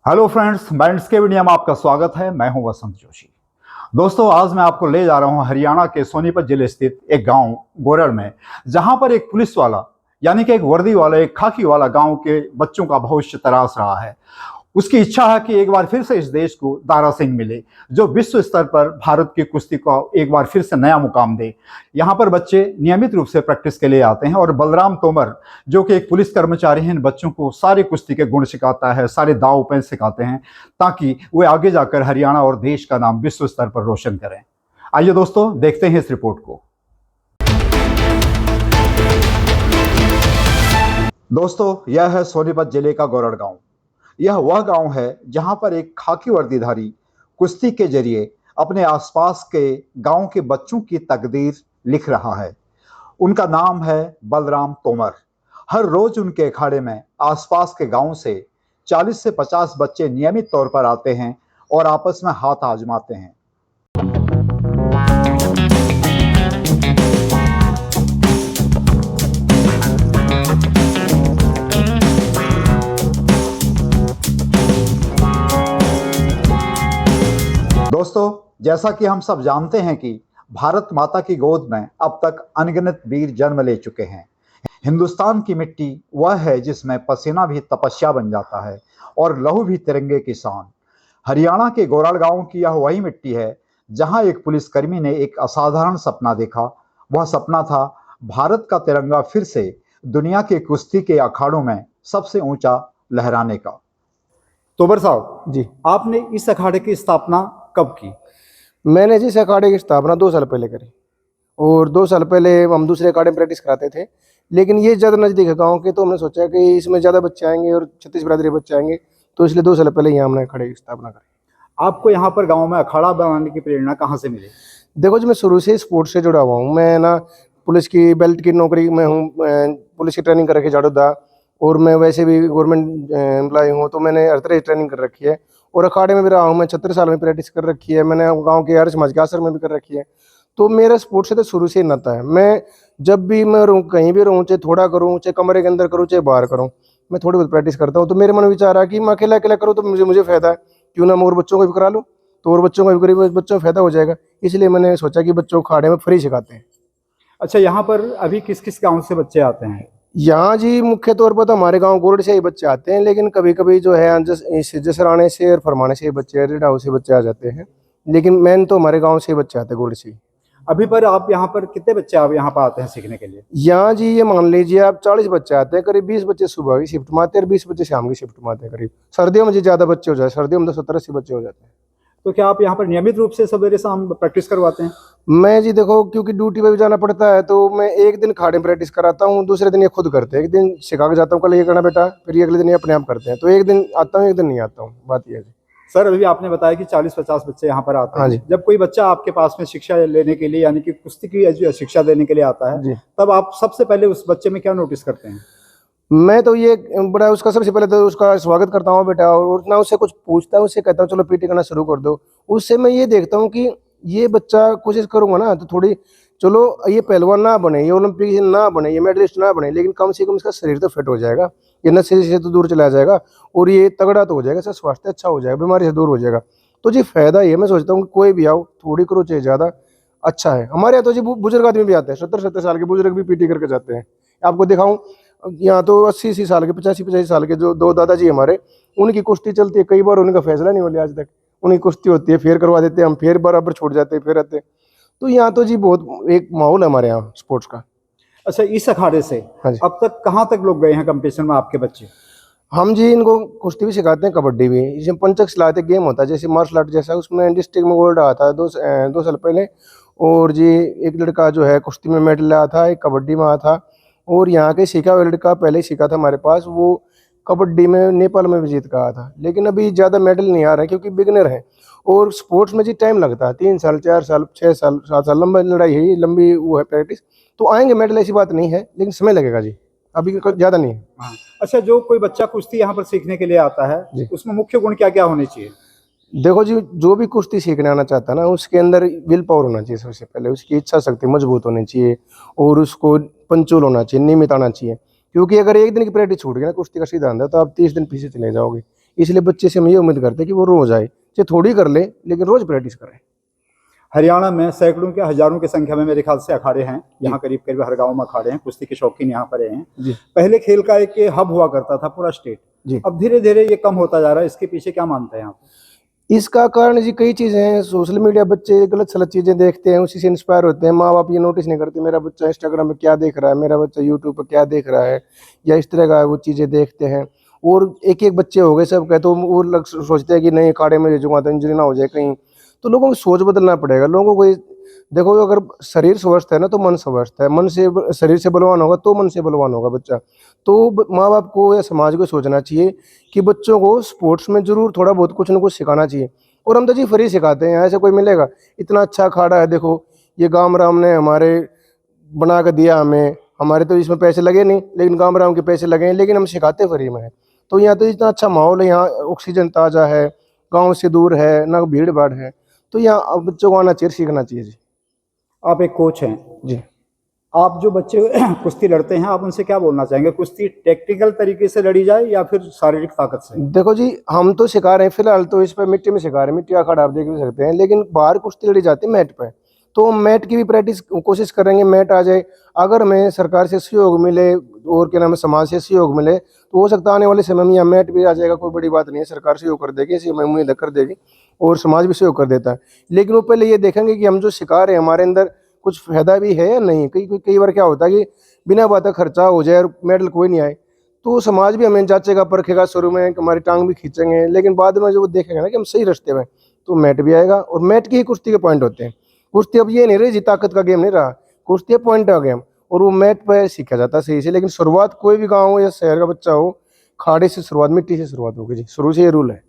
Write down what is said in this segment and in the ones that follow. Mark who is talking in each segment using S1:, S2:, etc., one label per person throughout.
S1: Hello friends, minds के media में आपका स्वागत है। मैं हूं वसंत जोशी। दोस्तों, आज मैं आपको ले जा रहा हूं हरियाणा के सोनीपत जिले स्थित एक गांव गोरड़ में, जहां पर एक पुलिस वाला यानी कि एक वर्दी वाला, एक खाकी वाला गांव के बच्चों का भविष्य तराश रहा है। उसकी इच्छा है कि एक बार फिर से इस देश को दारा सिंह मिले, जो विश्व स्तर पर भारत की कुश्ती को एक बार फिर से नया मुकाम दे। यहाँ पर बच्चे नियमित रूप से प्रैक्टिस के लिए आते हैं और बलराम तोमर, जो कि एक पुलिस कर्मचारी हैं, इन बच्चों को सारी कुश्ती के गुण सिखाता है, सारे दाव पेंच सिखाते हैं, ताकि वे आगे जाकर हरियाणा और देश का नाम विश्व स्तर पर रोशन करें। आइए दोस्तों, देखते हैं इस रिपोर्ट को। दोस्तों, यह है सोनीपत जिले का गोरड़ गांव। यह वह गांव है जहां पर एक खाकी वर्दीधारी कुश्ती के जरिए अपने आसपास के गांव के बच्चों की तकदीर लिख रहा है। उनका नाम है बलराम तोमर। हर रोज उनके अखाड़े में आसपास के गांव से 40 से 50 बच्चे नियमित तौर पर आते हैं और आपस में हाथ आजमाते हैं। दोस्तों, जैसा कि हम सब जानते हैं कि भारत माता की गोद में अब तक अनगिनत वीर जन्म ले चुके हैं। हिंदुस्तान की मिट्टी वह है जिसमें पसीना भी तपस्या बन जाता है और लहू भी तिरंगे की शान। हरियाणा के गोरड़ गांव की यह वही मिट्टी है जहां एक पुलिसकर्मी ने एक असाधारण सपना देखा। वह सपना था भारत का तिरंगा फिर से दुनिया के कुश्ती के अखाड़ों में सबसे ऊंचा लहराने का। तोमर साहब
S2: जी,
S1: आपने इस अखाड़े की स्थापना कब की?
S2: मैंने जी इस अखाड़े की स्थापना 2 साल पहले करी। और 2 साल पहले हम दूसरे अखाड़े में प्रैक्टिस कराते थे, लेकिन ये ज़्यादा नज़दीक है गाँव के, तो हमने सोचा कि इसमें ज़्यादा बच्चे आएंगे और छत्तीस बिरादरी के बच्चे आएंगे, तो इसलिए 2 साल पहले ही हमने अखाड़े की स्थापना करी।
S1: आपको यहाँ पर गांव में अखाड़ा बनाने की प्रेरणा कहाँ से मिली?
S2: देखो जी, मैं शुरू से स्पोर्ट्स से जुड़ा हुआ हूँ। मैं ना पुलिस की बेल्ट की नौकरी में हूँ, पुलिस की ट्रेनिंग कर रखी है झाड़ूदा, और मैं वैसे भी गवर्नमेंट एम्प्लॉय हूँ, तो मैंने हर तरह की ट्रेनिंग कर रखी है। और अखाड़े में भी रहा हूँ, मैं 76 साल में प्रैक्टिस कर रखी है। मैंने गाँव के आर्य समाज के आश्रम में भी कर रखी है। तो मेरा स्पोर्ट्स से तो शुरू से ही नाता है। मैं जब भी मैं रहूँ, कहीं भी रहूँ, चाहे थोड़ा करूँ, चाहे कमरे के अंदर करूँ, चाहे बाहर करूँ, मैं थोड़ी बहुत प्रैक्टिस करता हूँ। तो मेरे मन में विचार आ कि मैं अकेला अकेला करूँ तो मुझे फ़ायदा है, क्यों ना मैं और बच्चों को भी करा लूँ, तो और बच्चों को भी करीब बच्चों को फ़ायदा हो जाएगा। इसलिए मैंने सोचा कि बच्चों को अखाड़े में फ्री सिखाते हैं।
S1: अच्छा, यहाँ पर अभी किस किस गांव से बच्चे आते हैं?
S2: यहाँ जी मुख्य तौर पर तो हमारे गांव गोरड़ से ही बच्चे आते हैं, लेकिन कभी कभी जो है जसराने से और फरमाने से ही बच्चे, रिडाऊ से बच्चे आ जाते हैं, लेकिन मेन तो हमारे गांव से ही बच्चे आते हैं, गोरड़ से ही।
S1: अभी पर आप यहाँ पर कितने बच्चे आप यहाँ पर आते हैं सीखने के लिए?
S2: यहाँ जी ये मान लीजिए आप 40 बच्चे आते हैं, करीब 20 बच्चे सुबह की शिफ्ट में आते हैं और 20 बच्चे शाम की शिफ्ट में आते हैं। करीब सर्दियों में जी ज़्यादा बच्चे हो जाए, सर्दियों में तो 70-80 बच्चे हो जाते हैं।
S1: तो क्या आप यहाँ पर नियमित रूप से सवेरे शाम प्रैक्टिस करवाते हैं?
S2: मैं जी देखो, क्योंकि ड्यूटी पे भी जाना पड़ता है, तो मैं एक दिन खाड़े में प्रैक्टिस कराता हूँ, दूसरे दिन ये खुद करते हैं। एक दिन सिखा के जाता हूँ, कल ये करना बेटा, फिर ये अगले दिन ये अपने आप करते हैं। तो एक दिन आता हूँ, एक दिन नहीं आता हूँ, बात ये है जी।
S1: सर, अभी आपने बताया कि 40-50 बच्चे यहाँ पर आते
S2: हाँ
S1: हैं।
S2: जी।
S1: जब कोई बच्चा आपके पास में शिक्षा लेने के लिए यानी कि कुश्ती की शिक्षा देने के लिए आता है,
S2: जी,
S1: तब आप सबसे पहले उस बच्चे में क्या नोटिस करते हैं?
S2: मैं तो ये बड़ा उसका सबसे पहले तो उसका स्वागत करता हूँ बेटा, और ना उससे कुछ पूछता हूँ, उससे कहता हूँ चलो पीटी करना शुरू कर दो। उससे मैं ये देखता हूँ कि ये बच्चा कोशिश करूंगा ना तो थोड़ी, चलो ये पहलवान ना बने, ये ओलंपिक ना बने, ये मेडलिस्ट ना बने, लेकिन कम से कम इसका शरीर तो फिट हो जाएगा, ये नशे से तो दूर चला जाएगा, और ये तगड़ा तो हो जाएगा, इसका स्वास्थ्य अच्छा हो जाएगा, बीमारी से दूर हो जाएगा। तो जी फायदा ये मैं सोचता हूँ कि कोई भी आओ, थोड़ी करो चाहे ज़्यादा, अच्छा है। हमारे यहाँ तो जी बुजुर्ग आदमी भी आते हैं, 70-70 साल के बुजुर्ग भी पीटी करके जाते हैं। आपको दिखाऊं, यहाँ तो 80-80 साल के, 85-85 साल के जो 2 दादाजी हमारे, उनकी कुश्ती चलती है, कई बार उनका फैसला नहीं हुआ आज तक। उनकी कुश्ती होती है, फिर करवा देते हैं हम, फिर बराबर छूट जाते हैं, फिर आते हैं। तो यहाँ तो जी बहुत एक माहौल है हमारे यहाँ स्पोर्ट्स का।
S1: अच्छा, इस अखाड़े से
S2: हाँ जी,
S1: अब तक कहाँ तक लोग गए हैं कंपटीशन में आपके बच्चे?
S2: हम जी इनको कुश्ती भी सिखाते हैं, कबड्डी भी। इसमें पंचक सिलाते गेम होता है जैसे मार्शल आर्ट जैसा, उसमें डिस्ट्रिक्ट में गोल्ड आया था 2 साल पहले। और जी एक लड़का जो है कुश्ती में मेडल आया था, एक कबड्डी में आया था, और यहाँ के सीखा हुआ लड़का पहले ही सीखा था हमारे पास, वो कबड्डी में नेपाल में भी जीत का आया था। लेकिन अभी ज़्यादा मेडल नहीं आ रहा है क्योंकि बिगनर है, और स्पोर्ट्स में जी टाइम लगता है, 3 साल 4 साल 6 साल 7 साल, लंबी लड़ाई है, लंबी वो है प्रैक्टिस। तो आएंगे मेडल, ऐसी बात नहीं है, लेकिन समय लगेगा जी, अभी ज़्यादा नहीं है।
S1: हाँ। अच्छा, जो कोई बच्चा कुश्ती यहाँ पर सीखने के लिए आता है,
S2: जी
S1: उसमें मुख्य गुण क्या क्या होने चाहिए?
S2: देखो जी, जो भी कुश्ती सीखने आना चाहता है ना, उसके अंदर विल पावर होना चाहिए सबसे पहले, उसकी इच्छा शक्ति मजबूत होनी चाहिए, और उसको पंचुअल होना चाहिए, नियमित आना चाहिए। क्योंकि अगर एक दिन की प्रैक्टिस छूट गई ना कुश्ती का सीधा अंदर, तो आप 30 दिन पीछे चले जाओगे। इसलिए बच्चे से हम ये उम्मीद करते हैं कि वो रोज आए, चाहे थोड़ी कर ले लेकिन रोज प्रैक्टिस करें।
S1: हरियाणा में सैकड़ों के हजारों की संख्या में मेरे ख्याल से अखाड़े हैं, यहाँ करीब करीब हर गांव में अखाड़े हैं, कुश्ती के शौकीन यहाँ पर हैं।
S2: जी
S1: पहले खेल का एक हब हुआ करता था पूरा स्टेट,
S2: जी।
S1: अब धीरे धीरे ये कम होता जा रहा है, इसके पीछे क्या मानते हैं आप?
S2: इसका कारण जी कई चीजें हैं। सोशल मीडिया, बच्चे गलत सलत चीजें देखते हैं, उसी से इंस्पायर होते हैं। माँ बाप ये नोटिस नहीं करते मेरा बच्चा इंस्टाग्राम पे क्या देख रहा है, मेरा बच्चा यूट्यूब पे क्या देख रहा है, या इस तरह का वो चीजें देखते हैं। और एक एक बच्चे हो गए सब, कहते तो वो लोग सोचते हैं कि नहीं अखाड़े में भेजूंगा तो इंजरी ना हो जाए कहीं। तो लोगों की सोच बदलना पड़ेगा। लोगों को देखो, अगर शरीर स्वस्थ है ना तो मन स्वस्थ है। मन से शरीर से बलवान होगा तो मन से बलवान होगा बच्चा। तो माँ बाप को या समाज को सोचना चाहिए कि बच्चों को स्पोर्ट्स में जरूर थोड़ा बहुत कुछ ना कुछ सिखाना चाहिए। और हम तो जी फ्री सिखाते हैं, ऐसे कोई मिलेगा? इतना अच्छा अखाड़ा है, देखो ये गाम राम ने हमारे बना कर दिया हमें। हमारे तो इसमें पैसे लगे नहीं, लेकिन गाम राम के पैसे लगे हैं, लेकिन हम सिखाते फ्री में हैं। तो यहाँ तो इतना अच्छा माहौल है, यहाँ ऑक्सीजन ताज़ा है, गाँव से दूर है ना, भीड़ भाड़ है। तो यहाँ बच्चों को आना चाहिए, सीखना चाहिए जी।
S1: आप एक कोच हैं,
S2: जी
S1: आप जो बच्चे कुश्ती लड़ते हैं, आप उनसे क्या बोलना चाहेंगे? कुश्ती टेक्निकल तरीके से लड़ी जाए या फिर शारीरिक ताकत से?
S2: देखो जी, हम तो सिखा रहे हैं फिलहाल तो इस पर मिट्टी में सिखा रहे हैं, मिट्टी का अखाड़ा आप देख भी सकते हैं। लेकिन बाहर कुश्ती लड़ी जाती है मैट पे, तो हम मैट की भी प्रैक्टिस कोशिश करेंगे, मैट आ जाए। अगर हमें सरकार से सहयोग मिले और क्या नाम है समाज से सहयोग मिले तो हो सकता है आने वाले समय में यहाँ मैट भी आ जाएगा। कोई बड़ी बात नहीं है, सरकार सहयोग कर देगी, ऐसी हमें उम्मीद कर देगी, और समाज भी सहयोग कर देता है। लेकिन वो पहले ये देखेंगे कि हम जो सिखा रहे हैं हमारे अंदर कुछ फायदा भी है या नहीं। कई बार क्या होता है कि बिना बात खर्चा हो जाए और मेडल कोई नहीं आए, तो समाज भी हमें जांचेगा परखेगा। शुरू में हमारी टांग भी खींचेंगे, लेकिन बाद में जो वो देखेगा ना कि हम सही रास्ते में, तो मैट भी आएगा। और मैट की ही कुश्ती के पॉइंट होते हैं। कुश्ती अब ये नहीं रही जी, ताकत का गेम नहीं रहा, कुश्ती पॉइंट का गेम, और वो मैट पर सीखा जाता है सही से। लेकिन शुरुआत कोई भी गाँव हो या शहर का बच्चा हो, खाड़े से शुरुआत, मिट्टी से शुरुआत होगी जी, शुरू से ये रूल है।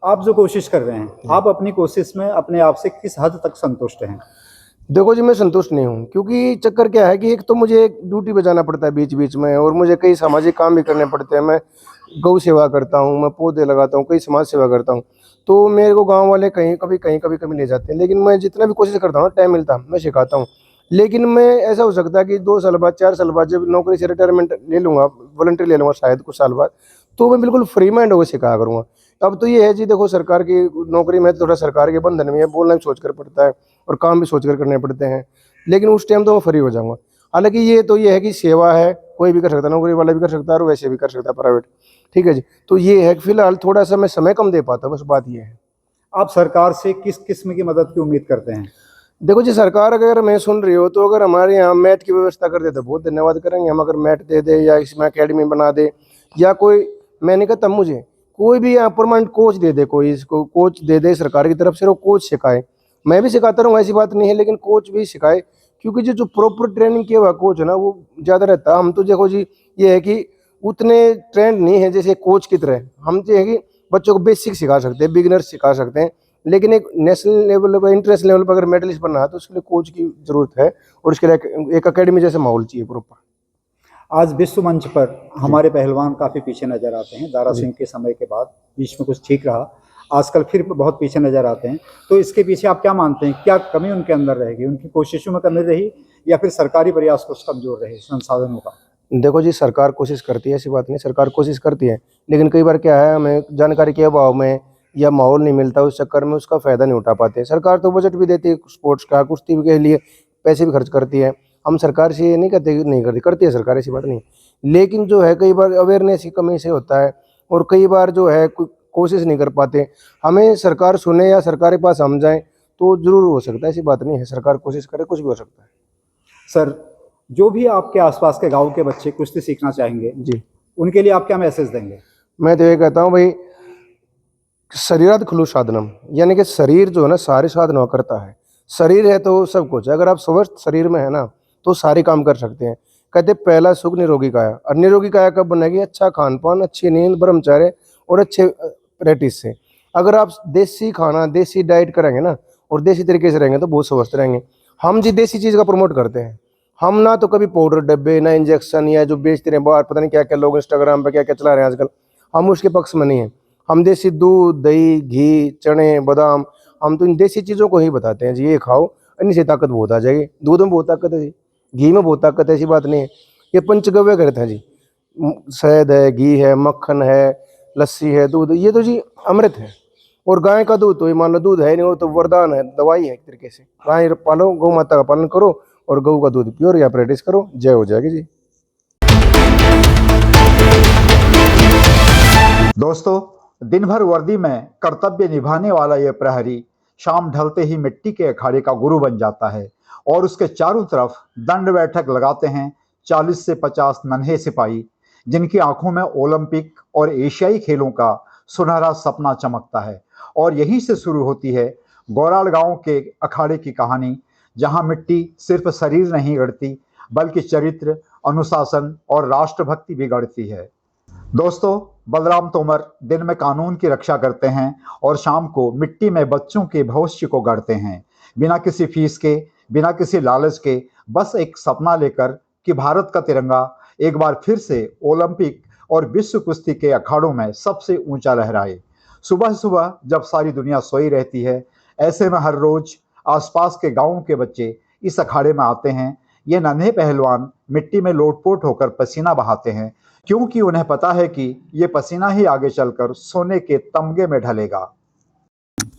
S1: आप जो कोशिश कर रहे हैं, आप अपनी कोशिश में अपने आप से किस हद तक संतुष्ट हैं?
S2: देखो जी, मैं संतुष्ट नहीं हूँ, क्योंकि चक्कर क्या है कि एक तो मुझे ड्यूटी पे जाना पड़ता है बीच बीच में, और मुझे कई सामाजिक काम भी करने पड़ते हैं। मैं गौ सेवा करता हूँ, मैं पौधे लगाता हूँ, कई समाज सेवा करता हूँ। तो मेरे को गांव वाले कभी ले जाते हैं, लेकिन मैं जितना भी कोशिश करता हूँ ना, टाइम मिलता मैं सिखाता हूँ। लेकिन मैं ऐसा हो सकता है कि 2 साल बाद 4 साल बाद जब नौकरी से रिटायरमेंट ले लूँगा, वॉलंटरी ले लूँगा शायद कुछ साल बाद, तो मैं बिल्कुल फ्री माइंड होकर सिखाया करूँगा। अब तो ये है जी, देखो सरकार की नौकरी में थोड़ा सरकार के बंधन में है, बोलना भी सोच कर पड़ता है और काम भी सोच कर करने पड़ते हैं। लेकिन उस टाइम तो मैं फ्री हो जाऊंगा। हालांकि ये है कि सेवा है, कोई भी कर सकता है, नौकरी वाला भी कर सकता है और वैसे भी कर सकता है प्राइवेट। ठीक है जी। तो ये है कि फिलहाल थोड़ा सा मैं समय कम दे पाता हूं, बस बात ये है।
S1: आप सरकार से किस किस्म की मदद की उम्मीद करते हैं?
S2: देखो जी, सरकार अगर मैं सुन रही हो तो अगर हमारे यहाँ मैट की व्यवस्था कर दे तो बहुत धन्यवाद करेंगे हम। अगर मैट दे दे या इसमें अकेडमी बना दे, या कोई, मैंने कहा तब मुझे कोई भी यहाँ परमानेंट कोच दे दे, कोई इसको कोच दे दे सरकार की तरफ से, वो कोच सिखाए। मैं भी सिखाता रहूँ, ऐसी बात नहीं है, लेकिन कोच भी सिखाए। क्योंकि जो जो प्रॉपर ट्रेनिंग किया हुआ कोच है ना, वो ज़्यादा रहता है। हम तो देखो जी, ये है कि उतने ट्रेंड नहीं है जैसे कोच की तरह। हम जो है कि बच्चों को बेसिक सिखा सकते हैं, बिगिनर सिखा सकते हैं, लेकिन एक नेशनल लेवल पर, इंटरनेशनल लेवल पर अगर मेडलिस्ट बनना है तो उसके लिए कोच की जरूरत है, और उसके लिए एक अकेडमी जैसा माहौल चाहिए प्रॉपर।
S1: आज विश्व मंच पर हमारे पहलवान काफी पीछे नजर आते हैं। दारा
S2: जी।
S1: सिंह के समय के बाद बीच में कुछ ठीक रहा, आजकल फिर बहुत पीछे नजर आते हैं। तो इसके पीछे आप क्या मानते हैं, क्या कमी उनके अंदर रहेगी? उनकी कोशिशों में कमी रही या फिर सरकारी प्रयास कुछ कमजोर रहे संसाधनों का?
S2: देखो जी, सरकार कोशिश करती है, ऐसी बात नहीं, सरकार कोशिश करती है, लेकिन कई बार क्या है, हमें जानकारी के अभाव में या माहौल नहीं मिलता, उस चक्कर में उसका फायदा नहीं उठा पाते। सरकार तो बजट भी देती है स्पोर्ट्स का, कुश्ती के लिए पैसे भी खर्च करती है। हम सरकार से ये नहीं कहते कि नहीं करती, करती है सरकार, ऐसी बात नहीं। लेकिन जो है कई बार अवेयरनेस की कमी से होता है, और कई बार जो है कोशिश नहीं कर पाते। हमें सरकार सुने या सरकार के पास हम जाएं तो जरूर हो सकता है, ऐसी बात नहीं है। सरकार कोशिश करे, कुछ भी हो सकता है।
S1: सर, जो भी आपके आसपास के गांव के बच्चे कुश्ती सीखना चाहेंगे,
S2: जी,
S1: उनके लिए आप क्या मैसेज देंगे?
S2: मैं तो ये कहता हूँ भाई, शरीरात खलु साधनम, यानी कि शरीर जो है ना सारे साधनों करता है। शरीर है तो सब कुछ है। अगर आप स्वस्थ शरीर में है ना तो सारे काम कर सकते हैं। कहते पहला सुख निरोगी काया, और निरोगी काया कब बनेगी? अच्छा खान पान, अच्छी नींद, ब्रह्मचर्य और अच्छे प्रैक्टिस से। अगर आप देसी खाना, देसी डाइट करेंगे ना और देसी तरीके से रहेंगे तो बहुत स्वस्थ रहेंगे। हम जी देसी चीज़ का प्रमोट करते हैं। हम ना तो कभी पाउडर डब्बे, ना इंजेक्शन, या जो बेचते रहे बाहर, पता नहीं क्या क्या लोग इंस्टाग्राम पे क्या क्या चला रहे हैं आजकल, हम उसके पक्ष में नहीं है। हम देसी दूध, दही, घी, चने, बादाम, हम तो इन देसी चीज़ों को ही बताते हैं जी, ये खाओ, इन्हीं से ताकत बहुत आ जाएगी। दूध में बहुत ताकत है जी, घी में बहुत ताकत है, ऐसी बात नहीं है। ये पंचगव्य करते हैं जी, शहद है, घी है, मक्खन है, लस्सी है, दूध, ये तो जी अमृत है। और गाय का दूध तो ये मान लो दूध है नहीं, वो तो वरदान है, दवाई है एक तरीके से। गाय पालो, गौ माता का पालन करो और गऊ का दूध पियो या प्रैक्टिस करो, जय हो जाएगी जी।
S1: दोस्तों, दिन भर वर्दी में कर्तव्य निभाने वाला यह प्रहरी शाम ढलते ही मिट्टी के अखाड़े का गुरु बन जाता है और उसके चारों तरफ दंड बैठक लगाते हैं 40 से 50 नन्हे सिपाही, जिनकी आंखों में ओलंपिक और एशियाई खेलों का सुनहरा सपना चमकता है। और यहीं से शुरू होती है गोराड़ गांव के अखाड़े की कहानी, जहां मिट्टी सिर्फ शरीर नहीं गढ़ती बल्कि चरित्र, अनुशासन और राष्ट्रभक्ति भी गढ़ती है। दोस्तों, बलराम तोमर दिन में कानून की रक्षा करते हैं और शाम को मिट्टी में बच्चों के भविष्य को गढ़ते हैं, बिना किसी फीस के, बिना किसी लालच के, बस एक सपना लेकर कि भारत का तिरंगा एक बार फिर से ओलंपिक और विश्व कुश्ती के अखाड़ों में सबसे ऊंचा लहराए। सुबह सुबह जब सारी दुनिया सोई रहती है, ऐसे में हर रोज आसपास के गांवों के बच्चे इस अखाड़े में आते हैं। ये नन्हे पहलवान मिट्टी में लोटपोट होकर पसीना बहाते हैं, क्योंकि उन्हें पता है कि ये पसीना ही आगे चलकर सोने के तमगे में ढलेगा।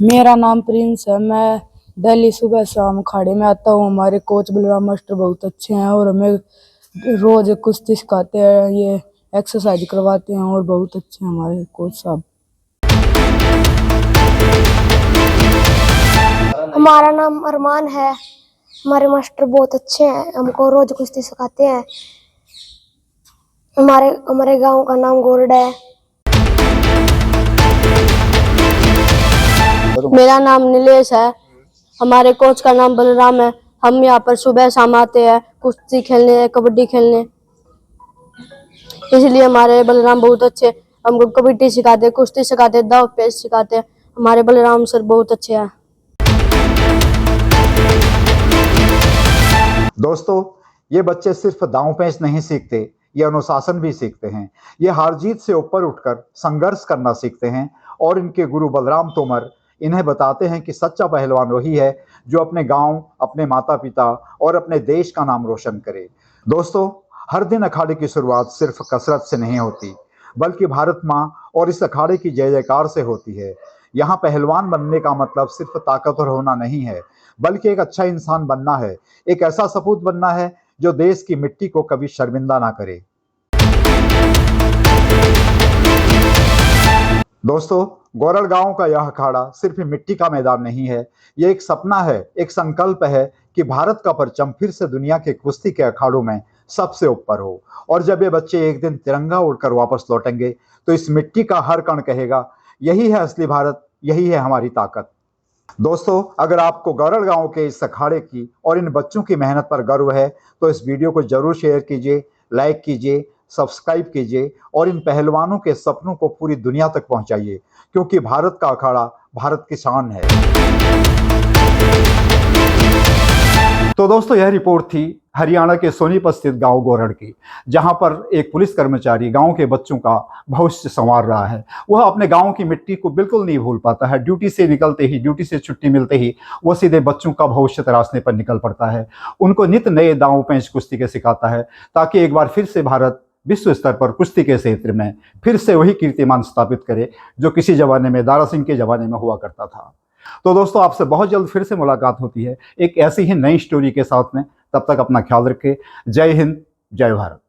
S3: मेरा नाम प्रिंस है। मैं दिल्ली सुबह शाम अखाड़े में आता हूँ। हमारे कोच बलराम मास्टर बहुत अच्छे हैं और हमें रोज कुश्ती सिखाते हैं, ये एक्सरसाइज करवाते हैं और बहुत अच्छे हैं हमारे कोच साहब।
S4: हमारा नाम अरमान है। हमारे मास्टर बहुत अच्छे हैं, हमको रोज कुश्ती सिखाते हैं। हमारे गांव का नाम गोरड है।
S5: मेरा नाम नीलेश है। हमारे कोच का नाम बलराम है। हम यहाँ पर सुबह शाम आते हैं कुश्ती खेलने, कबड्डी खेलने, इसलिए हमारे बलराम बहुत अच्छे। हमको कबड्डी सिखाते, कुश्ती सिखाते, दाव पेच सिखाते। हमारे बलराम सर बहुत अच्छे हैं।
S1: दोस्तों, ये बच्चे सिर्फ दांव पेंच नहीं सीखते, ये अनुशासन भी सीखते हैं। ये हार जीत से ऊपर उठकर संघर्ष करना सीखते हैं और इनके गुरु बलराम तोमर इन्हें बताते हैं कि सच्चा पहलवान वही है जो अपने गांव, अपने माता पिता और अपने देश का नाम रोशन करे। दोस्तों, हर दिन अखाड़े की शुरुआत सिर्फ कसरत से नहीं होती, बल्कि भारत माँ और इस अखाड़े की जय जयकार से होती है। यहाँ पहलवान बनने का मतलब सिर्फ ताकतवर होना नहीं है, बल्कि एक अच्छा इंसान बनना है, एक ऐसा सपूत बनना है जो देश की मिट्टी को कभी शर्मिंदा ना करे। दोस्तों, गोरड़ गांव का यह अखाड़ा सिर्फ मिट्टी का मैदान नहीं है, ये एक सपना है, एक संकल्प है कि भारत का परचम फिर से दुनिया के कुश्ती के अखाड़ों में सबसे ऊपर हो। और जब ये बच्चे एक दिन तिरंगा उड़कर वापस लौटेंगे तो इस मिट्टी का हर कण कहेगा, यही है असली भारत, यही है हमारी ताकत। दोस्तों, अगर आपको गोरड़ गांव के इस अखाड़े की और इन बच्चों की मेहनत पर गर्व है तो इस वीडियो को जरूर शेयर कीजिए, लाइक कीजिए, सब्सक्राइब कीजिए और इन पहलवानों के सपनों को पूरी दुनिया तक पहुंचाइए, क्योंकि भारत का अखाड़ा भारत की शान है। तो दोस्तों, यह रिपोर्ट थी हरियाणा के सोनीपत स्थित गांव गोरड़ की, जहां पर एक पुलिस कर्मचारी गांव के बच्चों का भविष्य संवार रहा है। वह अपने गांव की मिट्टी को बिल्कुल नहीं भूल पाता है। ड्यूटी से निकलते ही, ड्यूटी से छुट्टी मिलते ही वह सीधे बच्चों का भविष्य तराशने पर निकल पड़ता है। उनको नित नए दांव पेंच कुश्ती के सिखाता है, ताकि एक बार फिर से भारत विश्व स्तर पर कुश्ती के क्षेत्र में फिर से वही कीर्तिमान स्थापित करे जो किसी जमाने में दारा सिंह के जमाने में हुआ करता था। तो दोस्तों, आपसे बहुत जल्द फिर से मुलाकात होती है एक ऐसी ही नई स्टोरी के साथ में। तब तक अपना ख्याल रखें। जय हिंद, जय भारत।